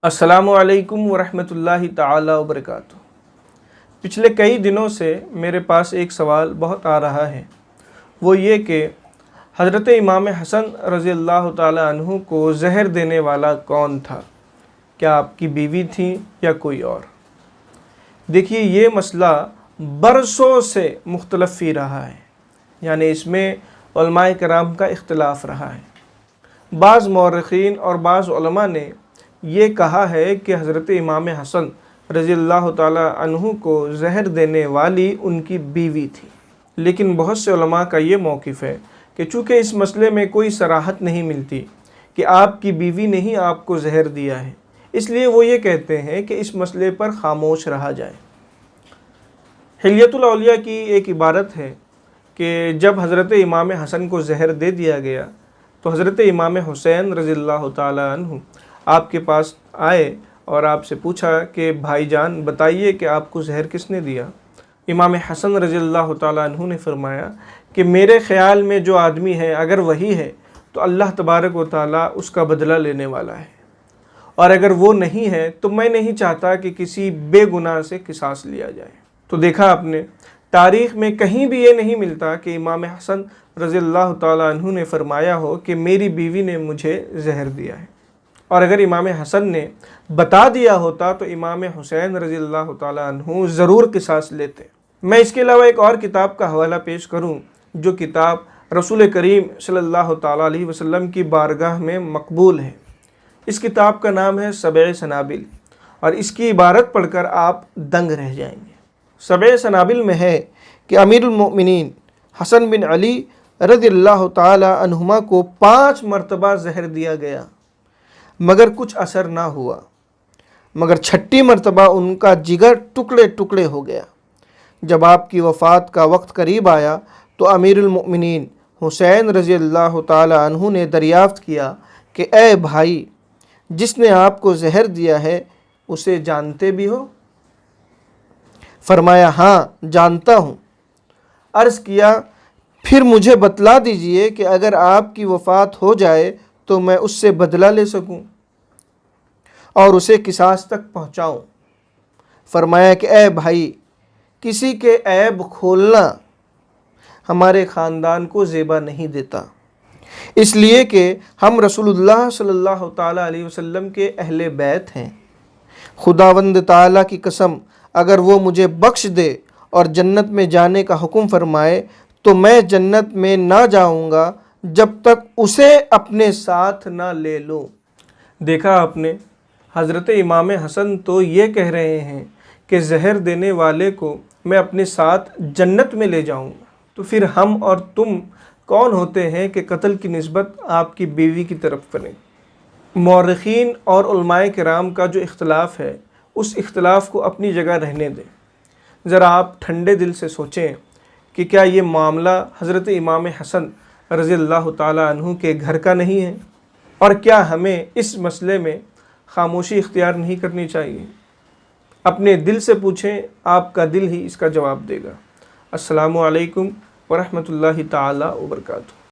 السلام علیکم ورحمۃ اللہ تعالی وبرکاتہ۔ پچھلے کئی دنوں سے میرے پاس ایک سوال بہت آ رہا ہے، وہ یہ کہ حضرت امام حسن رضی اللہ تعالی عنہ کو زہر دینے والا کون تھا؟ کیا آپ کی بیوی تھی یا کوئی اور؟ دیکھیے، یہ مسئلہ برسوں سے مختلف ہی رہا ہے، یعنی اس میں علماء کرام کا اختلاف رہا ہے۔ بعض مورخین اور بعض علماء نے یہ کہا ہے کہ حضرت امام حسن رضی اللہ تعالی عنہ کو زہر دینے والی ان کی بیوی تھی، لیکن بہت سے علماء کا یہ موقف ہے کہ چونکہ اس مسئلے میں کوئی صراحت نہیں ملتی کہ آپ کی بیوی نے ہی آپ کو زہر دیا ہے، اس لیے وہ یہ کہتے ہیں کہ اس مسئلے پر خاموش رہا جائے۔ حلیۃ الاولیاء کی ایک عبارت ہے کہ جب حضرت امام حسن کو زہر دے دیا گیا تو حضرت امام حسین رضی اللہ تعالی عنہ آپ کے پاس آئے اور آپ سے پوچھا کہ بھائی جان بتائیے کہ آپ کو زہر کس نے دیا؟ امام حسن رضی اللہ تعالیٰ عنہ نے فرمایا کہ میرے خیال میں جو آدمی ہے اگر وہی ہے تو اللہ تبارک و تعالیٰ اس کا بدلہ لینے والا ہے، اور اگر وہ نہیں ہے تو میں نہیں چاہتا کہ کسی بے گناہ سے قصاص لیا جائے۔ تو دیکھا آپ نے، تاریخ میں کہیں بھی یہ نہیں ملتا کہ امام حسن رضی اللہ تعالیٰ عنہ نے فرمایا ہو کہ میری بیوی نے مجھے زہر دیا ہے، اور اگر امام حسن نے بتا دیا ہوتا تو امام حسین رضی اللہ تعالیٰ عنہ ضرور قصاص لیتے۔ میں اس کے علاوہ ایک اور کتاب کا حوالہ پیش کروں، جو کتاب رسول کریم صلی اللہ تعالیٰ علیہ وسلم کی بارگاہ میں مقبول ہے۔ اس کتاب کا نام ہے سبع سنابل، اور اس کی عبارت پڑھ کر آپ دنگ رہ جائیں گے۔ سبع سنابل میں ہے کہ امیر المؤمنین حسن بن علی رضی اللہ تعالیٰ عنہما کو 5 مرتبہ زہر دیا گیا، مگر کچھ اثر نہ ہوا، مگر 6ٹھی مرتبہ ان کا جگر ٹکڑے ٹکڑے ہو گیا۔ جب آپ کی وفات کا وقت قریب آیا تو امیر المؤمنین حسین رضی اللہ تعالی عنہ نے دریافت کیا کہ اے بھائی، جس نے آپ کو زہر دیا ہے اسے جانتے بھی ہو؟ فرمایا ہاں جانتا ہوں۔ عرض کیا پھر مجھے بتلا دیجئے کہ اگر آپ کی وفات ہو جائے تو میں اس سے بدلہ لے سکوں اور اسے قصاص تک پہنچاؤں۔ فرمایا کہ اے بھائی، کسی کے عیب کھولنا ہمارے خاندان کو زیبا نہیں دیتا، اس لیے کہ ہم رسول اللہ صلی اللہ تعالیٰ علیہ وسلم کے اہل بیت ہیں۔ خداوند تعالیٰ کی قسم، اگر وہ مجھے بخش دے اور جنت میں جانے کا حکم فرمائے تو میں جنت میں نہ جاؤں گا جب تک اسے اپنے ساتھ نہ لے لوں۔ دیکھا آپ نے، حضرت امام حسن تو یہ کہہ رہے ہیں کہ زہر دینے والے کو میں اپنے ساتھ جنت میں لے جاؤں گا، تو پھر ہم اور تم کون ہوتے ہیں کہ قتل کی نسبت آپ کی بیوی کی طرف کریں؟ مورخین اور علماء کرام کا جو اختلاف ہے، اس اختلاف کو اپنی جگہ رہنے دیں۔ ذرا آپ ٹھنڈے دل سے سوچیں کہ کیا یہ معاملہ حضرت امام حسن رضی اللہ تعالیٰ عنہ کے گھر کا نہیں ہے؟ اور کیا ہمیں اس مسئلے میں خاموشی اختیار نہیں کرنی چاہیے؟ اپنے دل سے پوچھیں، آپ کا دل ہی اس کا جواب دے گا۔ السلام علیکم ورحمۃ اللہ تعالیٰ وبرکاتہ۔